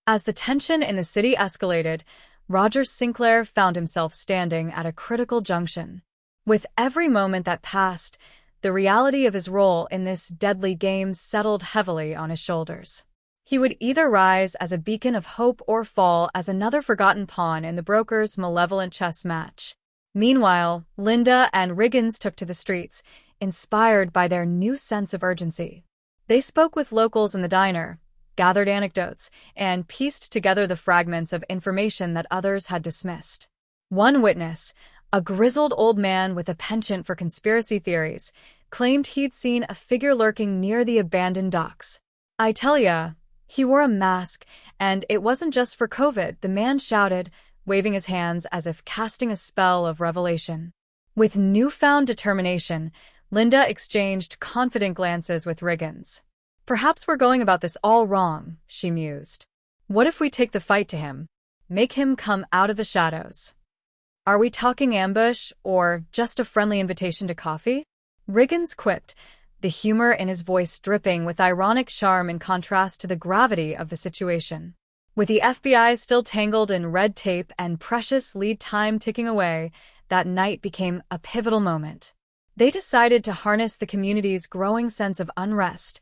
As the tension in the city escalated, Roger Sinclair found himself standing at a critical junction. With every moment that passed, the reality of his role in this deadly game settled heavily on his shoulders. He would either rise as a beacon of hope or fall as another forgotten pawn in the broker's malevolent chess match. Meanwhile, Linda and Riggins took to the streets, inspired by their new sense of urgency. They spoke with locals in the diner, gathered anecdotes, and pieced together the fragments of information that others had dismissed. One witness, a grizzled old man with a penchant for conspiracy theories, claimed he'd seen a figure lurking near the abandoned docks. "I tell ya, he wore a mask, and it wasn't just for COVID," the man shouted, waving his hands as if casting a spell of revelation. With newfound determination, Linda exchanged confident glances with Riggins. "Perhaps we're going about this all wrong," she mused. "What if we take the fight to him? Make him come out of the shadows? Are we talking ambush, or just a friendly invitation to coffee?" Riggins quipped, the humor in his voice dripping with ironic charm in contrast to the gravity of the situation. With the FBI still tangled in red tape and precious lead time ticking away, that night became a pivotal moment. They decided to harness the community's growing sense of unrest.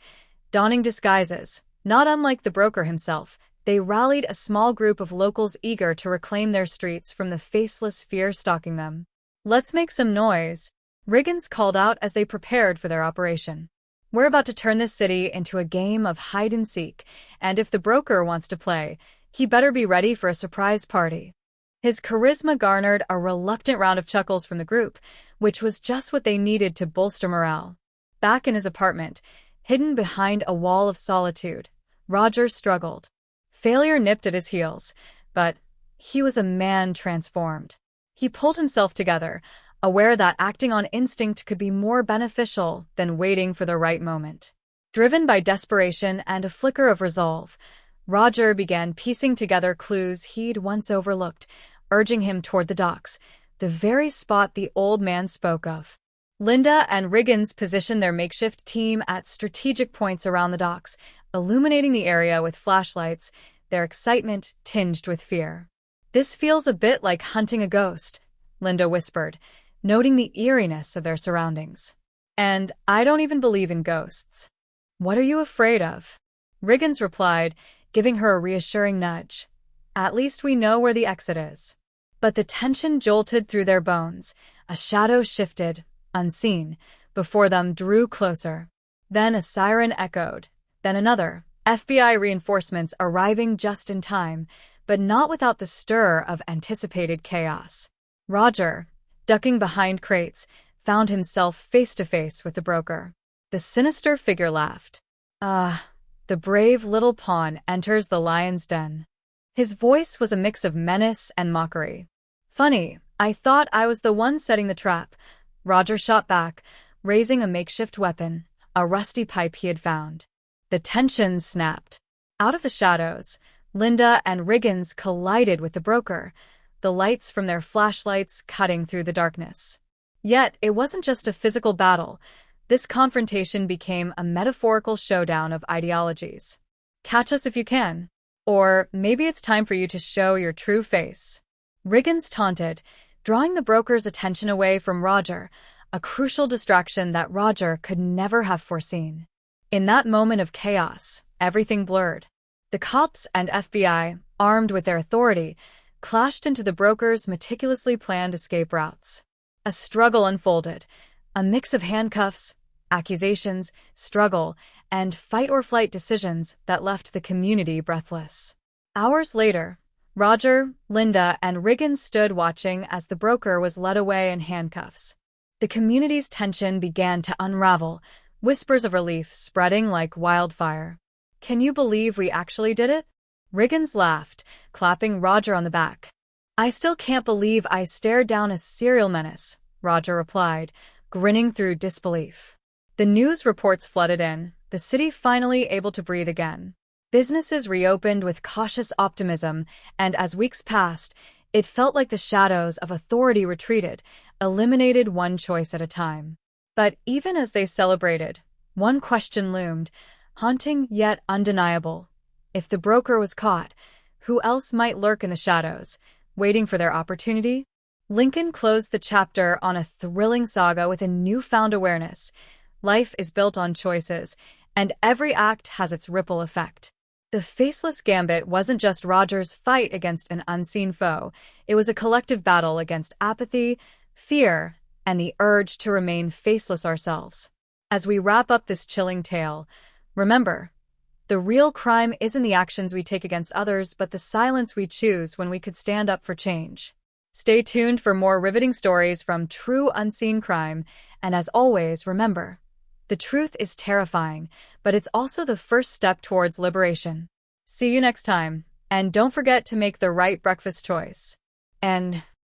Donning disguises, not unlike the broker himself, they rallied a small group of locals eager to reclaim their streets from the faceless fear stalking them. "Let's make some noise," Riggins called out as they prepared for their operation. "We're about to turn this city into a game of hide-and-seek, and if the broker wants to play, he better be ready for a surprise party." His charisma garnered a reluctant round of chuckles from the group, which was just what they needed to bolster morale. Back in his apartment, hidden behind a wall of solitude, Roger struggled. Failure nipped at his heels, but he was a man transformed. He pulled himself together, aware that acting on instinct could be more beneficial than waiting for the right moment. Driven by desperation and a flicker of resolve, Roger began piecing together clues he'd once overlooked, urging him toward the docks, the very spot the old man spoke of. Linda and Riggins positioned their makeshift team at strategic points around the docks, illuminating the area with flashlights, their excitement tinged with fear. "This feels a bit like hunting a ghost," Linda whispered, noting the eeriness of their surroundings. "And I don't even believe in ghosts." "What are you afraid of?" Riggins replied, giving her a reassuring nudge. "At least we know where the exit is." But the tension jolted through their bones. A shadow shifted, unseen, before them drew closer. Then a siren echoed, then another, FBI reinforcements arriving just in time, but not without the stir of anticipated chaos. Roger, ducking behind crates, found himself face-to-face with the broker. The sinister figure laughed. "Ah, the brave little pawn enters the lion's den." His voice was a mix of menace and mockery. "Funny, I thought I was the one setting the trap," Roger shot back, raising a makeshift weapon, a rusty pipe he had found. The tension snapped. Out of the shadows, Linda and Riggins collided with the broker, the lights from their flashlights cutting through the darkness. Yet, it wasn't just a physical battle. This confrontation became a metaphorical showdown of ideologies. "Catch us if you can. Or maybe it's time for you to show your true face," Riggins taunted, drawing the broker's attention away from Roger, a crucial distraction that Roger could never have foreseen. In that moment of chaos, everything blurred. The cops and FBI, armed with their authority, clashed into the broker's meticulously planned escape routes. A struggle unfolded, a mix of handcuffs, accusations, struggle, and fight-or-flight decisions that left the community breathless. Hours later, Roger, Linda, and Riggins stood watching as the broker was led away in handcuffs. The community's tension began to unravel, whispers of relief spreading like wildfire. "Can you believe we actually did it?" Riggins laughed, clapping Roger on the back. "I still can't believe I stared down a serial menace," Roger replied, grinning through disbelief. The news reports flooded in, the city finally able to breathe again. Businesses reopened with cautious optimism, and as weeks passed, it felt like the shadows of authority retreated, eliminated one choice at a time. But even as they celebrated, one question loomed, haunting yet undeniable. If the broker was caught, Who else might lurk in the shadows, waiting for their opportunity? Lincoln closed the chapter on a thrilling saga with a newfound awareness. Life is built on choices, and every act has its ripple effect. The Faceless Gambit wasn't just Roger's fight against an unseen foe. It was a collective battle against apathy, fear, and the urge to remain faceless ourselves. As we wrap up this chilling tale, remember, the real crime isn't the actions we take against others, but the silence we choose when we could stand up for change. Stay tuned for more riveting stories from true unseen crime, and as always, remember, the truth is terrifying, but it's also the first step towards liberation. See you next time, and don't forget to make the right breakfast choice. And